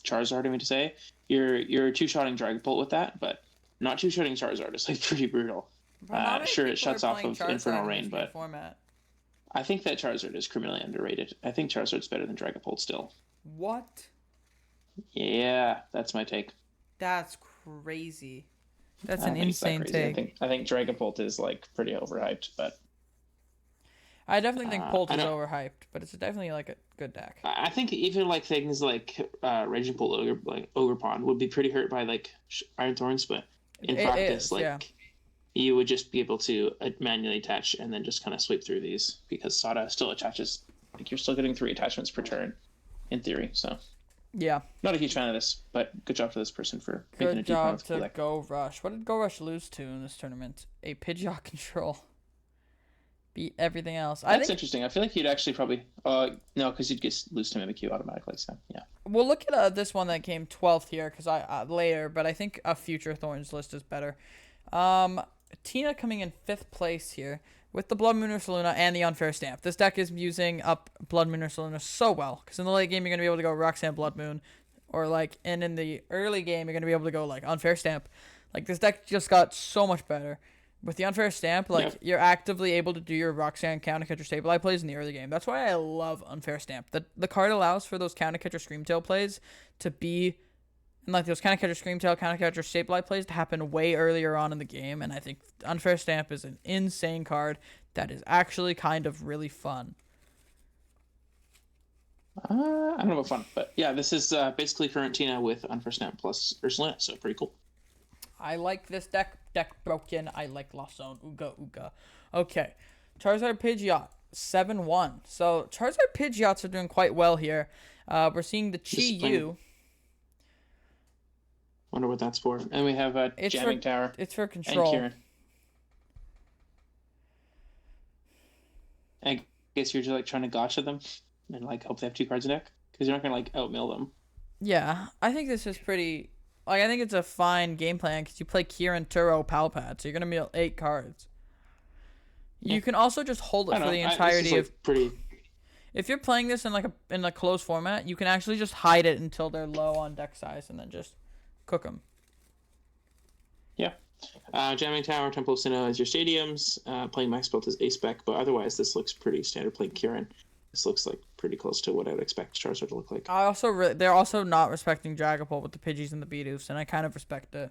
Charizard. I mean to say you're 2-shotting Dragapult with that, but not 2-shotting Charizard. It's like pretty brutal. Sure, it shuts off of Infernal Rain, but. Format. I think that Charizard is criminally underrated. I think Charizard's better than Dragapult still. What? Yeah, that's my take. That's crazy. That's an insane take. I think Dragapult is like pretty overhyped, but I definitely think Bolt is overhyped, but it's definitely like a good deck. I think even like things like Raging Bolt Ogre Pond would be pretty hurt by like Iron Thorns, but in practice, you would just be able to manually attach and then just kind of sweep through these because Sada still attaches. Like you're still getting 3 attachments per turn, in theory. So Yeah. Not a huge fan of this, but good job to this person for making a Good deep run job with cool to deck. Go Rush. What did Go Rush lose to in this tournament? A Pidgeot control. Beat everything else. I That's think interesting. I feel like you'd actually probably no, because you'd just lose to Mimikyu automatically. So yeah. we'll look at this one that came 12th here because I later, but I think a Future Thorns list is better. Tina coming in 5th place here with the Blood Moon Ursaluna and the Unfair Stamp. This deck is using up Blood Moon Ursaluna so well because in the late game you're gonna be able to go Roxanne Blood Moon, or like, and in the early game you're gonna be able to go like Unfair Stamp. Like this deck just got so much better. With the Unfair Stamp, like, Yep. you're actively able to do your Roxanne counter catcher staple eye plays in the early game. That's why I love Unfair Stamp. The card allows for those counter catcher Screamtail plays to be, and like those counter catcher Screamtail, counter catcher staple eye plays to happen way earlier on in the game. And I think Unfair Stamp is an insane card that is actually kind of really fun. I don't know about fun, but yeah, this is basically current Tina with Unfair Stamp plus Ursula, so pretty cool. I like this deck. Deck broken. I like Lost Zone. Ooga ooga. Okay. Charizard Pidgeot 7-1. So Charizard Pidgeots are doing quite well here. We're seeing the Chi-Yu. Wonder what that's for. And we have Jamming Tower. It's for control. And Kieran. I guess you're just like trying to gosh at them and like hope they have 2 cards in deck because you're not gonna like outmill them. Yeah, I think this is pretty. Like, I think it's a fine game plan because you play Kieran, Turo, Palpad, so you're gonna mill 8 cards. You can also just hold it for the entirety of. Pretty. If you're playing this in like a closed format, you can actually just hide it until they're low on deck size and then just cook them. Yeah. Jamming Tower, Temple of Sinnoh as your stadiums. Playing Max Belt as A-Spec, but otherwise this looks pretty standard playing Kieran. This looks like pretty close to what I would expect Charizard to look like. They're also not respecting Dragapult with the Pidgeys and the Beedus, and I kind of respect it.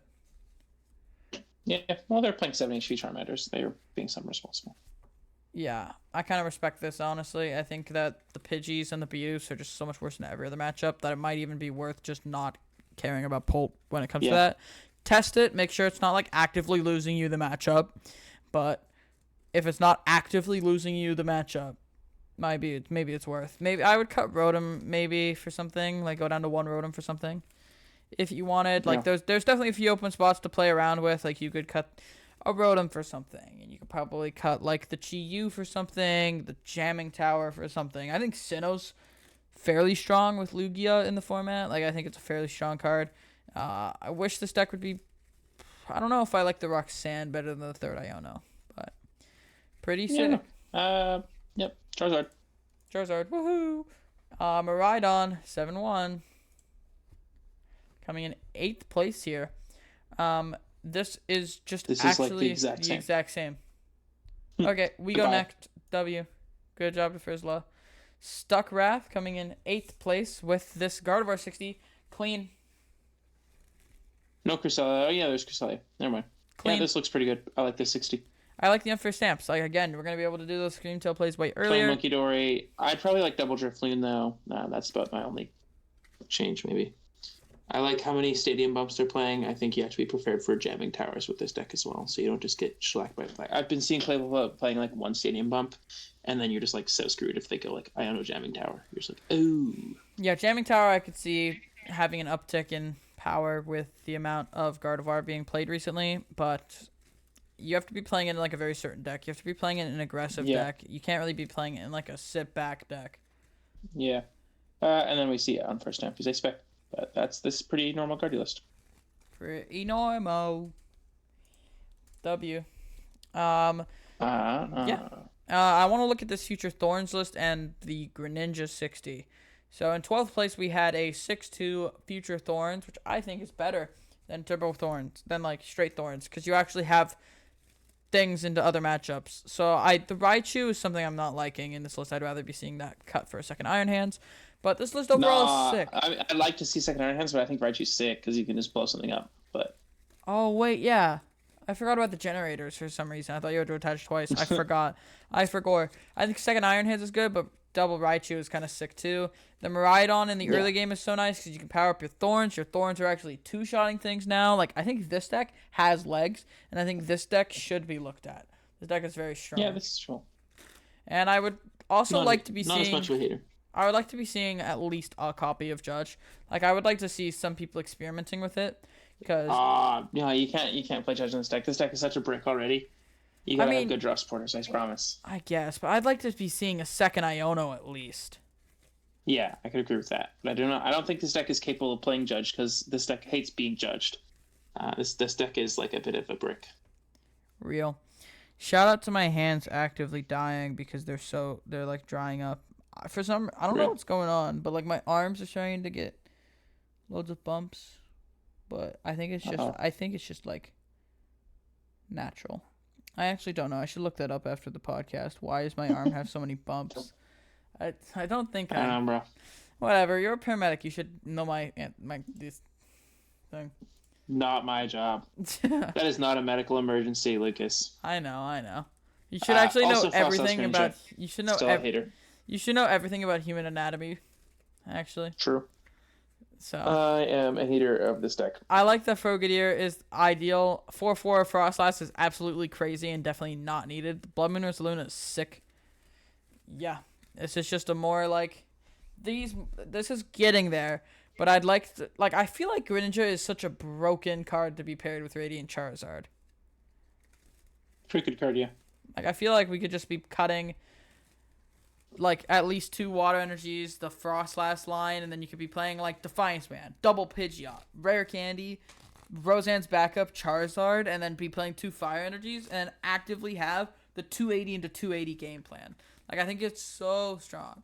Yeah, well, they're playing 7 HP Charmanders. They are being some responsible. Yeah, I kind of respect this, honestly. I think that the Pidgeys and the Beedus are just so much worse than every other matchup that it might even be worth just not caring about Pult when it comes to that. Test it, make sure it's not like actively losing you the matchup, but if it's not actively losing you the matchup, maybe it's worth. Maybe I would cut Rotom maybe for something, like go down to 1 Rotom for something. If you wanted, like there's definitely a few open spots to play around with. Like you could cut a Rotom for something, and you could probably cut like the Chi-Yu for something, the Jamming Tower for something. I think Sinnoh's fairly strong with Lugia in the format. Like I think it's a fairly strong card. I wish this deck would be. I don't know if I like the Roxanne better than the 3rd Iono, but pretty sick. Yep. Charizard, woohoo! Miraidon 7-1. Coming in 8th place here. This is actually like the exact same. Okay, we go next. W. Good job to Frizzla. Stuck Wrath coming in 8th place with this Gardevoir 60. Clean. No Cresselia. Oh yeah, there's Cresselia. Never mind. Clean. Yeah, this looks pretty good. I like this 60. I like the Unfair Stamps. Like again, we're gonna be able to do those Screamtail plays way earlier. Monkey Dory. I'd probably like Double Drifloon though. That's about my only change maybe. I like how many stadium bumps they're playing. I think you have to be prepared for jamming towers with this deck as well, so you don't just get shellacked by play. I've been seeing people playing like 1 stadium bump, and then you're just like so screwed if they go like Iono jamming tower. You're just like, oh. Yeah, jamming tower. I could see having an uptick in power with the amount of Gardevoir being played recently, but you have to be playing it in like a very certain deck. You have to be playing it in an aggressive deck. You can't really be playing it in like a sit back deck. Yeah, and then we see it on first stamp because I expect. But that's this pretty normal card list. Pretty normal. W. Yeah. I want to look at this Future Thorns list and the Greninja 60. So in 12th place we had a 6-2 Future Thorns, which I think is better than Turbo Thorns, than like straight Thorns, because you actually have things into other matchups. So the Raichu is something I'm not liking in this list. I'd rather be seeing that cut for a second Iron Hands. But this list overall is sick. I'd like to see second Iron Hands, but I think Raichu's sick because you can just blow something up. But oh wait, yeah, I forgot about the generators for some reason. I thought you had to attach twice. I forgot. I think second Iron Hands is good, but double Raichu is kind of sick too. The Miraidon in the early game is so nice because you can power up your Thorns. Your Thorns are actually 2-shotting things now. Like I think this deck has legs, and I think this deck should be looked at. This deck is very strong. Yeah, this is true. And I would also like to be not seeing. as much of a hater. I would like to be seeing at least a copy of Judge. Like, I would like to see some people experimenting with it, because you can't play Judge in this deck. This deck is such a brick already. You gotta have good draw supporters, I promise. I guess, but I'd like to be seeing a second Iono at least. Yeah, I could agree with that. But I don't think this deck is capable of playing Judge, because this deck hates being judged. This deck is like a bit of a brick. Real. Shout out to my hands actively dying because they're like drying up. For some, I don't know what's going on, but like my arms are starting to get loads of bumps. But I think it's just like natural. I actually don't know. I should look that up after the podcast. Why does my arm have so many bumps? I don't think I don't know, bro. Whatever. You're a paramedic. You should know this thing. Not my job. That is not a medical emergency, Lucas. I know. You should actually know everything about. You should know. Still a hater. You should know everything about human anatomy. Actually. True. So. I am a hater of this deck. I like that Frogadier is ideal. 4/4 Frostlass is absolutely crazy and definitely not needed. Blood Moon Luna is sick. Yeah, this is just a more like this is getting there. But I'd like to, I feel like Greninja is such a broken card to be paired with Radiant Charizard. Pretty good card, yeah. Like, I feel like we could just be cutting, like, at least 2 water energies, the Frostlass line, and then you could be playing, like, Defiance Man, Double Pidgeot, Rare Candy, Roseanne's backup, Charizard, and then be playing 2 fire energies, and actively have the 280 into 280 game plan. Like, I think it's so strong.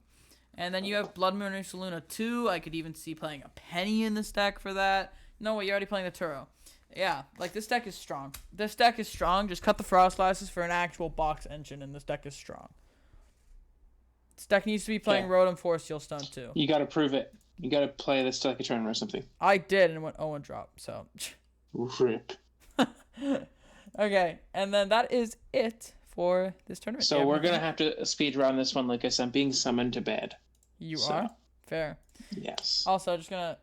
And then you have Blood Moon Luna 2. I could even see playing a Penny in this deck for that. No, wait, you're already playing the Turo. Yeah, like, this deck is strong. This deck is strong. Just cut the Frostlasses for an actual box engine, and this deck is strong. This deck needs to be playing Rotom Force Steel Stone too. You gotta prove it. You gotta play this like a tournament or something. I did, and it went 0 and drop, so. Rip. Okay, and then that is it for this tournament. So we're gonna have to speed run this one, Lucas. I'm being summoned to bed. You are? Fair. Yes. Also, just gonna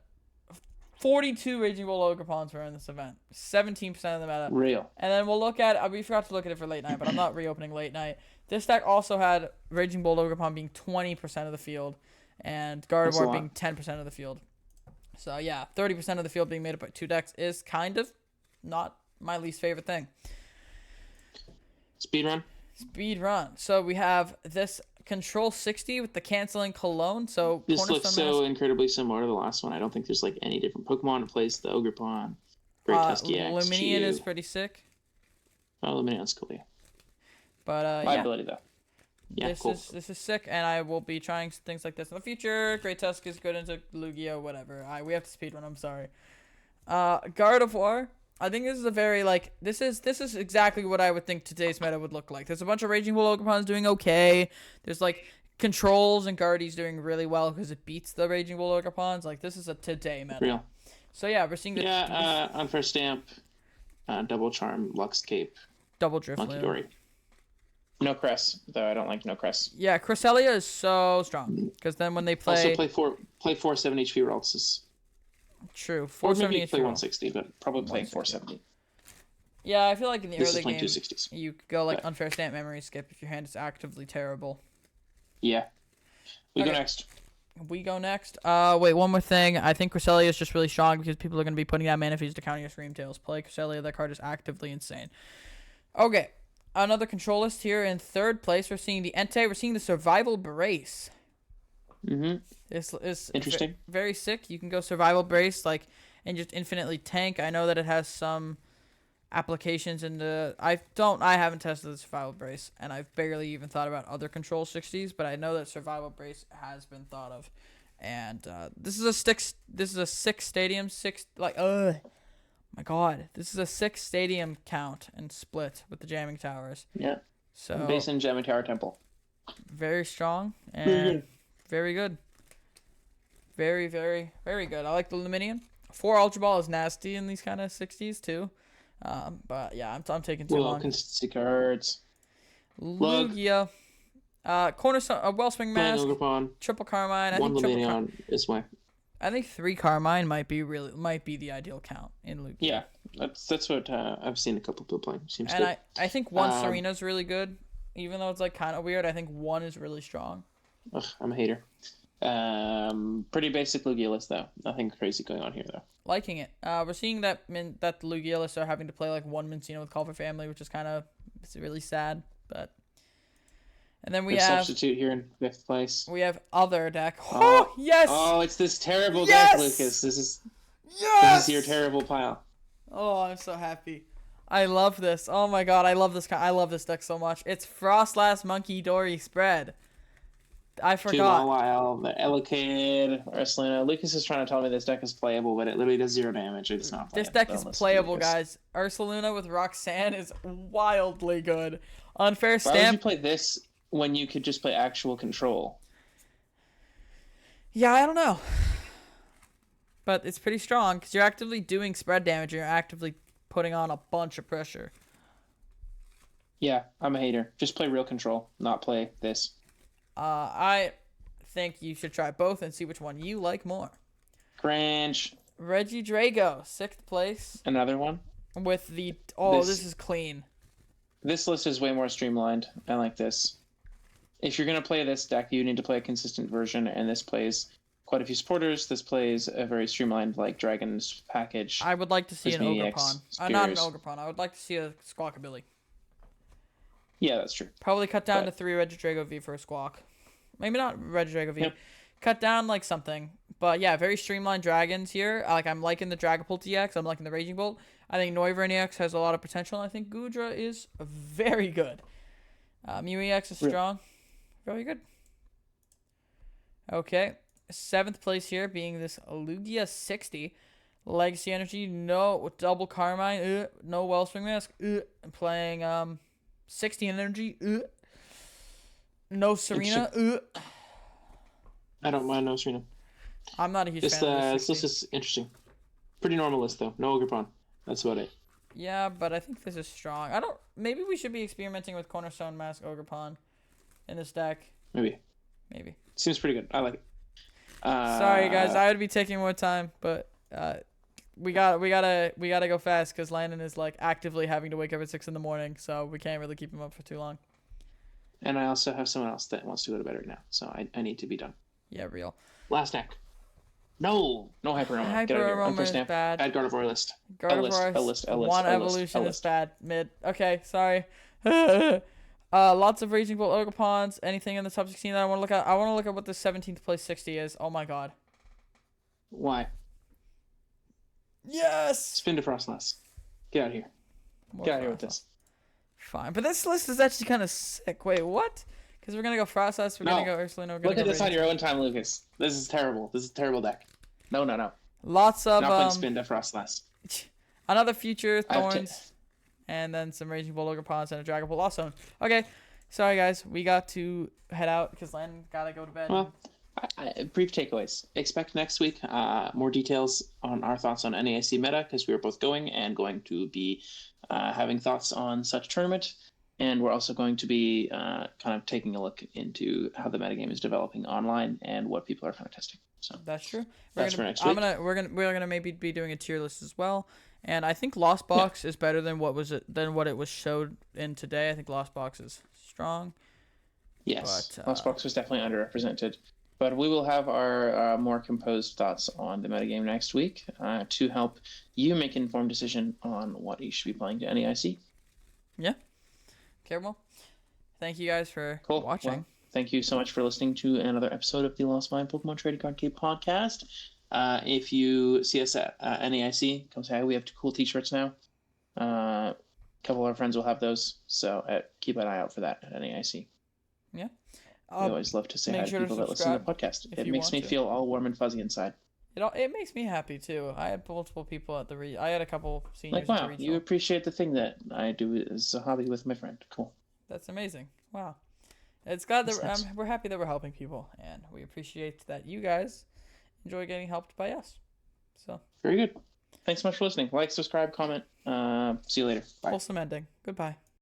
42 Raging Bull Ogerpons were in this event. 17% of the meta. Real. And then we'll look at we forgot to look at it for late night, but I'm not reopening late night. This deck also had Raging Bull Ogerpon being 20% of the field and Gardevoir being 10% of the field. So yeah, 30% of the field being made up by 2 decks is kind of not my least favorite thing. Speed run. So we have this Control 60 with the canceling Cologne. So this looks so incredibly similar to the last one. I don't think there's like any different Pokemon in place. The Ogerpon, Great Tusky X, Luminion is pretty sick. Oh, Luminion's cool, yeah. But Liability though. Yeah, this is sick, and I will be trying things like this in the future. Great Tusk is good into Lugia, whatever. We have to speedrun. I'm sorry. Gardevoir. I think this is a very this is exactly what I would think today's meta would look like. There's a bunch of Raging Bull Ogerpons doing okay. There's Controls and Guardies doing really well because it beats the Raging Bull Ogerpons. This is a today meta. Real. So yeah, we're seeing Unfair Stamp, Double Charm, Lux Cape, Double Drift Monkey Dory. No Cress, though I don't like no Cress. Yeah, Cresselia is so strong because then when they play also play 470 HP Ralts. True, 470 play 160, but probably playing 470. Yeah, I feel like in the early game, 260s. you could go Unfair Stamp, Memory Skip if your hand is actively terrible. Yeah. We go next. Wait, one more thing. I think Cresselia is just really strong because people are going to be putting out Manaphy's to counter your Scream Tails. Play Cresselia. That card is actively insane. Okay, another control list here in third place. We're seeing the Entei. We're seeing the Survival Brace. Mm-hmm. This is interesting. Very sick. You can go Survival Brace and just infinitely tank. I know that it has some applications in the I haven't tested the Survival Brace, and I've barely even thought about other Control 60s, but I know that Survival Brace has been thought of. And this is a 6 stadium my god, this is a 6 stadium count and split with the jamming towers. Yeah. So Basin Jamming Tower Temple. Very strong and very good. Very, very, very good. I like the Luminion. 4 Ultra Ball is nasty in these kind of 60s too. But yeah, I'm taking too long. Consistency cards. Lugia. Cornerstone, Wellspring Mask. Ogerpon. Triple Carmine. One Luminion is my. I think 3 Carmine might be the ideal count in Lugia. Yeah, that's what I've seen a couple people playing. Seems and good. I think 1 Serena's really good, even though it's kind of weird. I think 1 is really strong. Ugh, I'm a hater. Pretty basic Lugia list though. Nothing crazy going on here though. Liking it. We're seeing that that the Lugia lists are having to play like one Mincino with Culver family, which is kind of really sad. But and then we Their have substitute here in 5th place. we have other deck. Oh yes! Oh, it's this terrible Yes! deck, Lucas. This is your terrible pile. Oh, I'm so happy. I love this. Oh my god, I love this. I love this deck so much. It's Frostlass Monkey Dory spread. I forgot. While the Elekid, Ursaluna. Lucas is trying to tell me this deck is playable, but it literally does 0 damage. It's not playable. This deck is playable, guys. Ursaluna with Roxanne is wildly good. Unfair Stamp. Why would you play this when you could just play actual control? Yeah, I don't know. But it's pretty strong because you're actively doing spread damage and you're actively putting on a bunch of pressure. Yeah, I'm a hater. Just play real control, not play this. I think you should try both and see which one you like more. Cringe. Reggie Drago, 6th place. Another one? With the... this is clean. This list is way more streamlined. I like this. If you're going to play this deck, you need to play a consistent version, and this plays quite a few supporters. This plays a very streamlined, like, Dragon's package. I would like to see an Maniacs, Ogrepon. Not an Ogrepon. I would like to see a Squawkabilly. Yeah, that's true. Probably cut down to 3 Regidrago V for a Squawk. Maybe not Regidrago V. Yep. Cut down like something. But yeah, very streamlined dragons here. I'm liking the Dragapult EX. I'm liking the Raging Bolt. I think Noivern EX has a lot of potential. I think Gudra is very good. Mew EX is strong. Very good. Okay. 7th place here being this Lugia 60. Legacy Energy. No double Carmine. No Wellspring Mask. Playing 60 Energy. No Serena. I don't mind no Serena. I'm not a huge fan of this list is interesting. Pretty normal list though. No Ogrepon. That's about it. Yeah, but I think this is strong. Maybe we should be experimenting with Cornerstone Mask Ogrepon in this deck. Maybe. Seems pretty good. I like it. Sorry guys, I would be taking more time, but we gotta go fast because Landen is like actively having to wake up at 6 a.m, so we can't really keep him up for too long. And I also have someone else that wants to go to bed right now, so I need to be done. Yeah, real. Last deck. No Hyper Aroma. Get out of here. Is bad. Add Gardevoir list. Gardevoir one evolution is bad. Mid. Okay, sorry. Lots of Raging Bolt Ogrepons. Anything in the top 16 that I want to look at? I want to look at what the 17th place 60 is. Oh my god. Why? Yes! Spin to Frostlass. Get out of here. Get out of here with this. Fine, but this list is actually kind of sick. Wait, what? Because we're gonna go Frostlass, we're gonna go Ursaluna, Look at this on your own time, Lucas. This is terrible. This is a terrible deck. No. Lots of not playing Spin to Frostlass. Another Future Thorns, and then some Raging Bolt Ogrepons and a Dragapult Lost Zone. Okay, sorry guys, we got to head out because Landon gotta go to bed. Well, brief takeaways. Expect next week more details on our thoughts on NAIC meta because we are both going to be having thoughts on such tournament, and we're also going to be kind of taking a look into how the metagame is developing online and what people are kind of testing. So that's true. For next week. We're gonna maybe be doing a tier list as well, and I think Lost Box is better than what it was showed in today. I think Lost Box is strong. Yes, but, Lost Box was definitely underrepresented. But we will have our more composed thoughts on the metagame next week to help you make an informed decision on what you should be playing to NEIC. Yeah. Okay, well, thank you guys for watching. Well, thank you so much for listening to another episode of the Lost Mine Pokemon Trading Card Game podcast. If you see us at NEIC, come say hi. We have 2 cool t-shirts now. A couple of our friends will have those, so keep an eye out for that at NEIC. Yeah. We always love to say hi to people that listen to the podcast. It makes me feel all warm and fuzzy inside. It makes me happy too. I had multiple people at I had a couple seniors. Like, wow, you appreciate the thing that I do as a hobby with my friend. Cool. That's amazing. Wow. It's glad that we're happy that we're helping people, and we appreciate that you guys enjoy getting helped by us. So very good. Thanks so much for listening. Like, subscribe, comment. See you later. Bye. Wholesome ending. Goodbye.